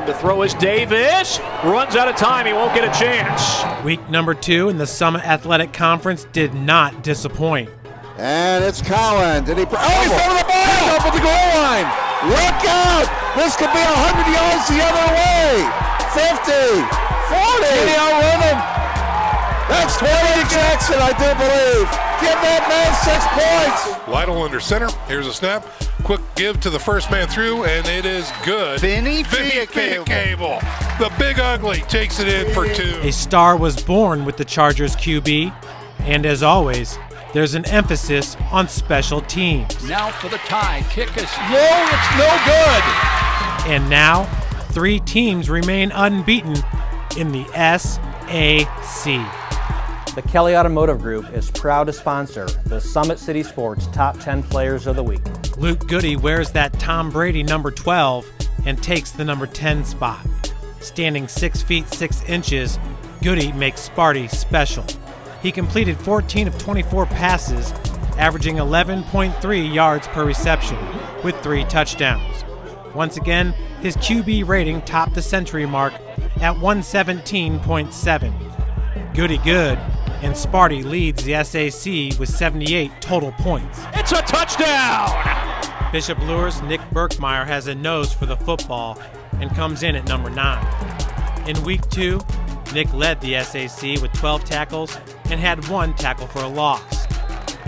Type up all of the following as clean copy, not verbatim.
Brown to throw is Davis. Runs out of time. He won't get a chance. Week number 2 in the Summit Athletic Conference did not disappoint. And it's Collins. Did he? Oh, he's throwing the ball up at the goal line. Look out! This could be 100 yards the other way. 50, 40. Did he outrun him? That's 20 to Jackson, I do believe. Give that man 6 points. Lytle under center. Here's a snap. Quick give to the first man through, and it is good. Vinny Cable. The big ugly takes it in for 2. A star was born with the Chargers QB, and as always, there's an emphasis on special teams. Now for the tie. Kick is low. It's no good. And now, 3 teams remain unbeaten in the SAC. The Kelly Automotive Group is proud to sponsor the SummitCitySports Top 10 Players of the Week. Luke Goode wears that Tom Brady number 12 and takes the number 10 spot. Standing 6 feet 6 inches, Goode makes Sparty special. He completed 14 of 24 passes, averaging 11.3 yards per reception, with 3 touchdowns. Once again, his QB rating topped the century mark at 117.7. Goody good, and Sparty leads the SAC with 78 total points. It's a touchdown! Bishop Lure's Nick BIRKMEIER has a nose for the football and comes in at number 9. In week 2, Nick led the SAC with 12 tackles and had 1 tackle for a loss.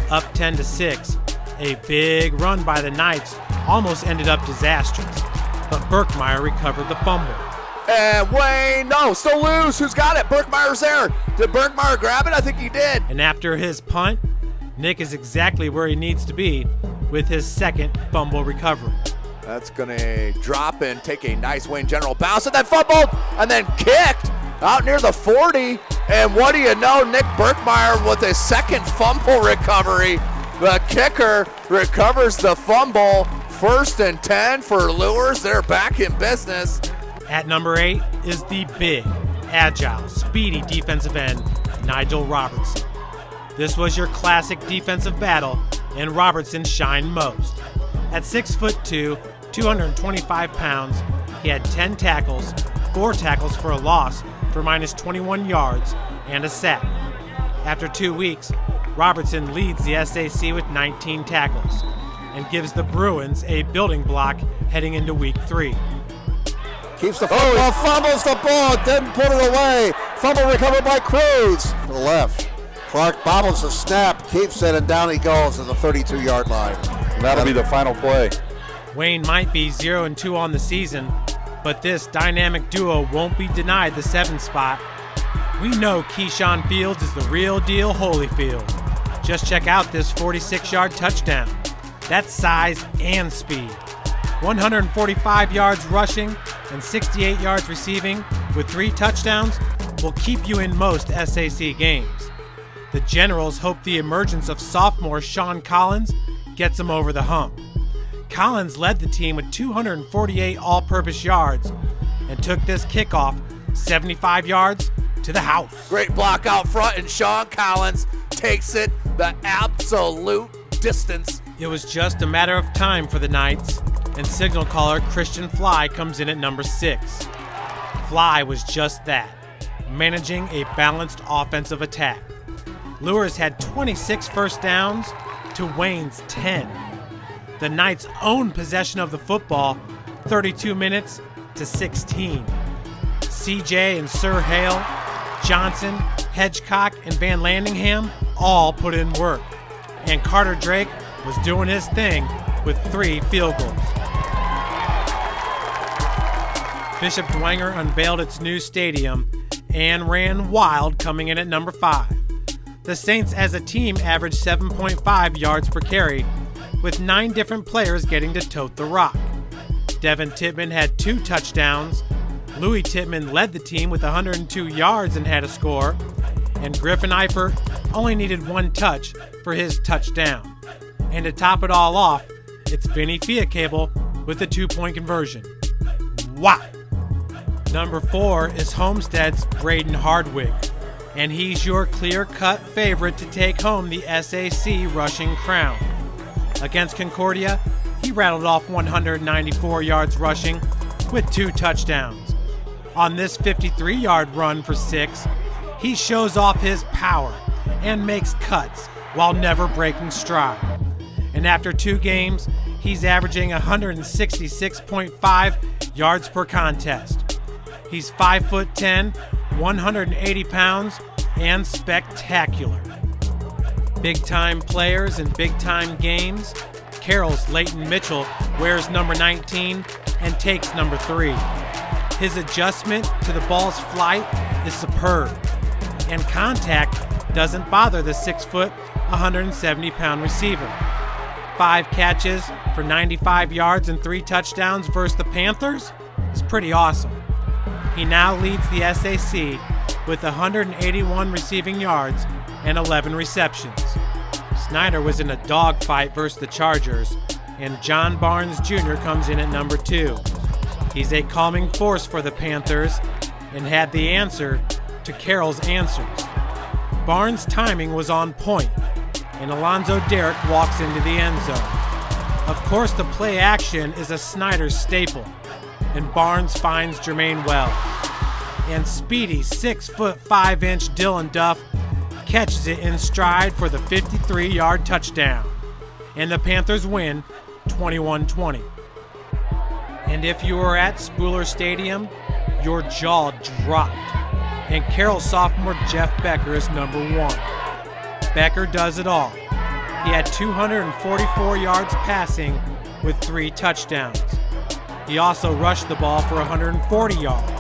Up 10-6, a big run by the Knights almost ended up disastrous, but BIRKMEIER recovered the fumble. And Wayne, no, still loose. Who's got it? BIRKMEIER's there. Did BIRKMEIER grab it? I think he did. And after his punt, Nick is exactly where he needs to be with his second fumble recovery. That's going to drop and take a nice Wayne General bounce, and then fumbled, and then kicked out near the 40. And what do you know? Nick BIRKMEIER with a second fumble recovery. The kicker recovers the fumble. 1st and 10 for Lures. They're back in business. At number 8 is the big, agile, speedy defensive end, Nigel Robertson. This was your classic defensive battle, and Robertson shined most. At 6'2", 225 pounds, he had 10 tackles, 4 tackles for a loss for minus 21 yards, and a sack. After 2 weeks, Robertson leads the SAC with 19 tackles and gives the Bruins a building block heading into week 3. Keeps the football, fumbles the ball, didn't put it away. Fumble recovered by Cruz. To the left. Clark bobbles the snap, keeps it, and down he goes to the 32-yard line. That'll be the final play. Wayne might be 0-2 on the season, but this dynamic duo won't be denied the 7th spot. We know KESHAUN Fields is the real deal Holyfield. Just check out this 46-yard touchdown. That's size and speed. 145 yards rushing and 68 yards receiving with 3 touchdowns will keep you in most SAC games. The Generals hope the emergence of sophomore Sean Collins gets them over the hump. Collins led the team with 248 all-purpose yards and took this kickoff 75 yards to the house. Great block out front, and Sean Collins takes it the absolute distance. It was just a matter of time for the Knights, and signal caller Christian Fly comes in at number 6. Fly was just that, managing a balanced offensive attack. Lures had 26 first downs to Wayne's 10. The Knights owned possession of the football 32 minutes to 16. CJ and Sir Hale, Johnson, Hedgecock, and Van Landingham all put in work, and Carter Drake was doing his thing with 3 field goals. Bishop DWENGER unveiled its new stadium and ran wild, coming in at number 5. The Saints as a team averaged 7.5 yards per carry, with 9 different players getting to tote the rock. Devin Tittman had 2 touchdowns, Louis Tittman led the team with 102 yards and had a score, and Griffin Eifert only needed 1 touch for his touchdown. And to top it all off, it's Vinny Cable with a 2-point conversion. Wow! Number 4 is Homestead's Braden Hardwick, and he's your clear-cut favorite to take home the SAC rushing crown. Against Concordia, he rattled off 194 yards rushing with 2 touchdowns. On this 53-yard run for 6, he shows off his power and makes cuts while never breaking stride. And after 2 games, he's averaging 166.5 yards per contest. He's 5'10", 180 pounds, and spectacular. Big-time players in big-time games. Carroll's Layton Mitchell wears number 19 and takes number 3. His adjustment to the ball's flight is superb, and contact doesn't bother the 6', 170-pound receiver. 5 catches for 95 yards and 3 touchdowns versus the Panthers is pretty awesome. He now leads the SAC with 181 receiving yards and 11 receptions. Snyder was in a dogfight versus the Chargers, and John Barnes Jr. comes in at number 2. He's a calming force for the Panthers and had the answer to Carroll's answers. Barnes' timing was on point, and Alonzo Derrick walks into the end zone. Of course, the play action is a Snyder staple, and Barnes finds Jermaine Wells. And speedy 6'5" Dylan Duff catches it in stride for the 53-yard touchdown. And the Panthers win 21-20. And if you were at Spooler Stadium, your jaw dropped. And Carroll sophomore Jeff Becker is number 1. Becker does it all. He had 244 yards passing with 3 touchdowns. He also rushed the ball for 140 yards.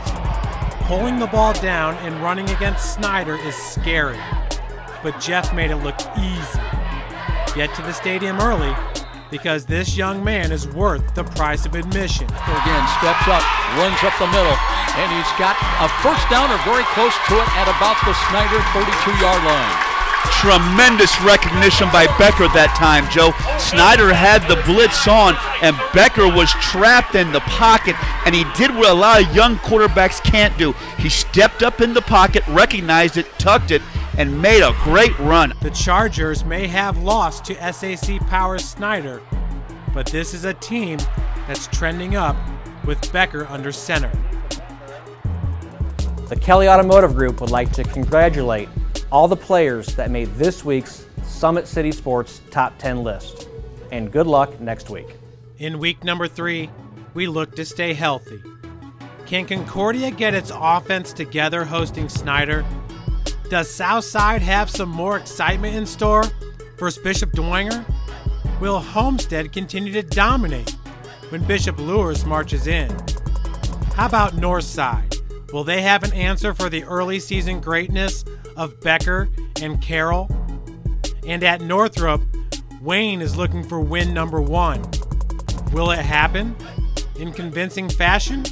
Pulling the ball down and running against Snyder is scary, but Jeff made it look easy. Get to the stadium early, because this young man is worth the price of admission. Again, steps up, runs up the middle, and he's got a first down or very close to it at about the Snyder 32-yard line. Tremendous recognition by Becker that time, Joe. Snyder had the blitz on, and Becker was trapped in the pocket, and he did what a lot of young quarterbacks can't do. He stepped up in the pocket, recognized it, tucked it, and made a great run. The Chargers may have lost to SAC Power Snyder, but this is a team that's trending up with Becker under center. The Kelly Automotive Group would like to congratulate all the players that made this week's Summit City Sports Top 10 list. And good luck next week. In week number 3, we look to stay healthy. Can Concordia get its offense together hosting Snyder? Does Southside have some more excitement in store versus Bishop Dwenger? Will Homestead continue to dominate when Bishop Lewis marches in? How about Northside? Will they have an answer for the early season greatness of Becker and Carroll? And at Northrop, Wayne is looking for win number 1. Will it happen in convincing fashion?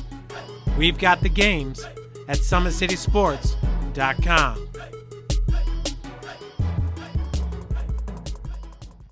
We've got the games at SummitCitySports.com.